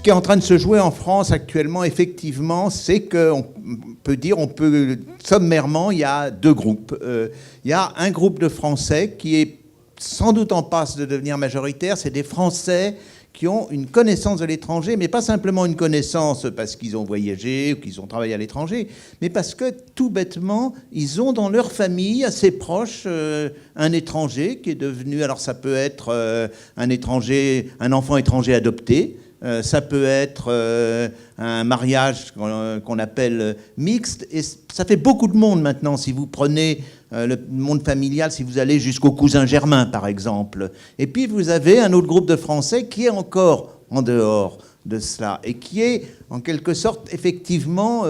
qui est en train de se jouer en France actuellement, effectivement, c'est qu'on peut dire, sommairement, il y a deux groupes. Il y a un groupe de Français qui est sans doute en passe de devenir majoritaire. C'est des Français qui ont une connaissance de l'étranger, mais pas simplement une connaissance parce qu'ils ont voyagé ou qu'ils ont travaillé à l'étranger, mais parce que, tout bêtement, ils ont dans leur famille, assez proche, un étranger qui est devenu... Alors, ça peut être un enfant étranger adopté, ça peut être un mariage qu'on appelle mixte, et ça fait beaucoup de monde maintenant. Si vous prenez le monde familial, si vous allez jusqu'au cousin germain, par exemple. Et puis vous avez un autre groupe de Français qui est encore en dehors de cela, et qui est, en quelque sorte, effectivement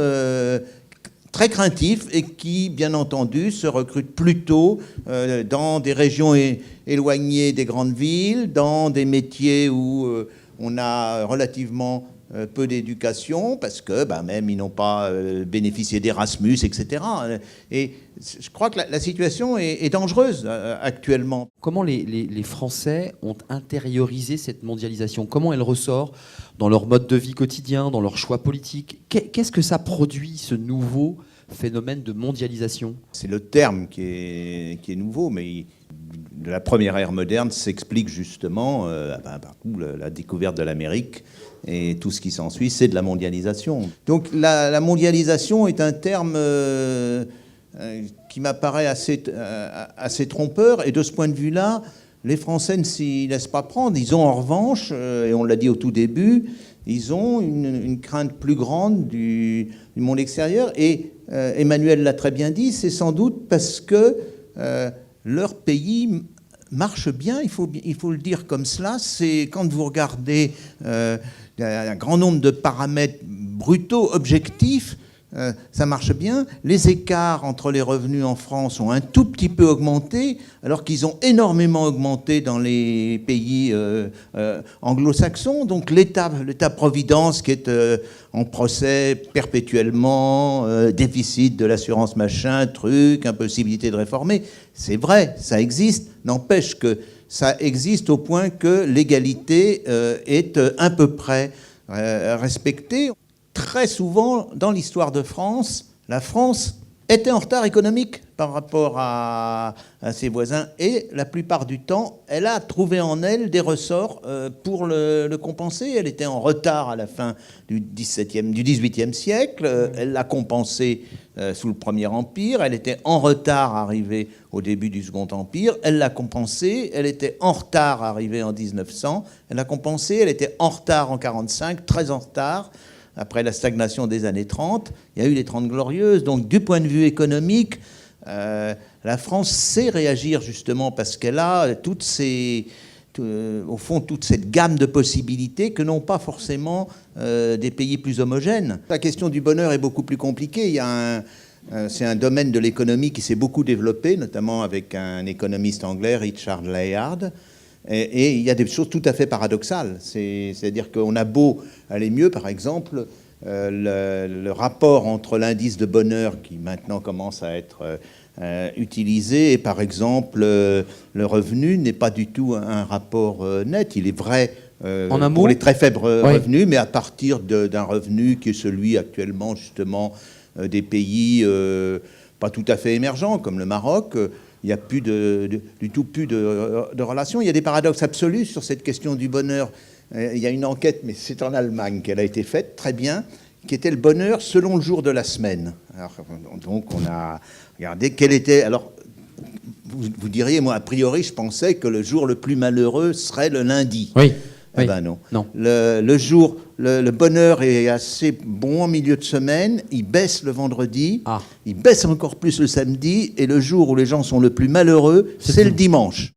très craintif, et qui, bien entendu, se recrute plutôt dans des régions éloignées des grandes villes, dans des métiers où on a relativement peu d'éducation, parce que même ils n'ont pas bénéficié d'Erasmus, etc. Et je crois que la situation est dangereuse actuellement. Comment les Français ont intériorisé cette mondialisation? Comment elle ressort dans leur mode de vie quotidien, dans leurs choix politiques? Qu'est-ce que ça produit, ce nouveau phénomène de mondialisation? C'est le terme qui est nouveau, mais de la première ère moderne s'explique justement la découverte de l'Amérique et tout ce qui s'ensuit, c'est de la mondialisation. Donc la mondialisation est un terme qui m'apparaît assez trompeur, et de ce point de vue-là, les Français ne s'y laissent pas prendre. Ils ont en revanche, et on l'a dit au tout début, ils ont une crainte plus grande du monde extérieur, et Emmanuel l'a très bien dit, c'est sans doute parce que leur pays marche bien, il faut le dire comme cela. C'est quand vous regardez un grand nombre de paramètres brutaux, objectifs, ça marche bien. Les écarts entre les revenus en France ont un tout petit peu augmenté, alors qu'ils ont énormément augmenté dans les pays anglo-saxons. Donc l'État-providence qui est en procès perpétuellement, déficit de l'assurance machin, truc, impossibilité de réformer, c'est vrai, ça existe. N'empêche que ça existe au point que l'égalité est à peu près respectée. Très souvent, dans l'histoire de France, la France était en retard économique par rapport à ses voisins, et la plupart du temps, elle a trouvé en elle des ressorts pour le compenser. Elle était en retard à la fin du XVIIIe siècle, elle l'a compensé sous le Premier Empire, elle était en retard arrivée au début du Second Empire, elle l'a compensé, elle était en retard arrivée en 1900, elle l'a compensé, elle était en retard en 1945, très en retard. Après la stagnation des années 30, il y a eu les 30 Glorieuses. Donc, du point de vue économique, la France sait réagir justement parce qu'elle a au fond, toute cette gamme de possibilités que n'ont pas forcément des pays plus homogènes. La question du bonheur est beaucoup plus compliquée. C'est un domaine de l'économie qui s'est beaucoup développé, notamment avec un économiste anglais, Richard Layard. Et il y a des choses tout à fait paradoxales. C'est-à-dire qu'on a beau aller mieux, par exemple, le rapport entre l'indice de bonheur qui maintenant commence à être utilisé et, par exemple, le revenu n'est pas du tout un rapport net. Il est vrai pour les très faibles revenus, mais à partir d'un revenu qui est celui actuellement, justement, des pays pas tout à fait émergents, comme le Maroc. Il n'y a plus du tout de relation. Il y a des paradoxes absolus sur cette question du bonheur. Il y a une enquête, mais c'est en Allemagne qu'elle a été faite, très bien, qui était le bonheur selon le jour de la semaine. Alors, donc on a regardé quel était... Alors, vous diriez, moi, a priori, je pensais que le jour le plus malheureux serait le lundi. Oui. Eh ben non. Le bonheur est assez bon en milieu de semaine, il baisse le vendredi, il baisse encore plus le samedi, et le jour où les gens sont le plus malheureux, c'est le dimanche.